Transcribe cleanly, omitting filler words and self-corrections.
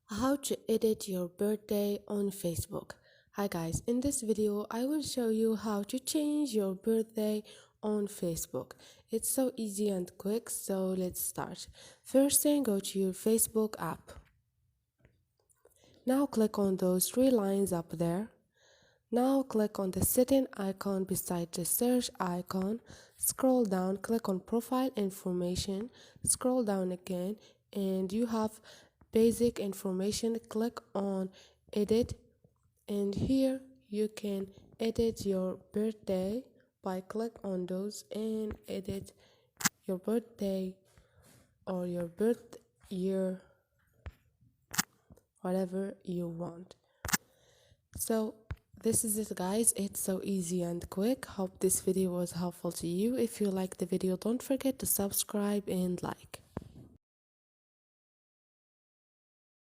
How to edit your birthday on Facebook. Hi guys, in this video I will show you how to change your birthday on Facebook. It's so easy and quick, so let's start. First thing, go to your Facebook app. Now click on those three lines up there. Now click on the setting icon beside the search icon. Scroll down, click on profile information, scroll down again, and you have basic information. Click on edit, and here you can edit your birthday by click on those and edit your birthday or your birth year, whatever you want. So this is it guys, it's so easy and quick. Hope this video was helpful to you. If you like the video, don't forget to subscribe and like.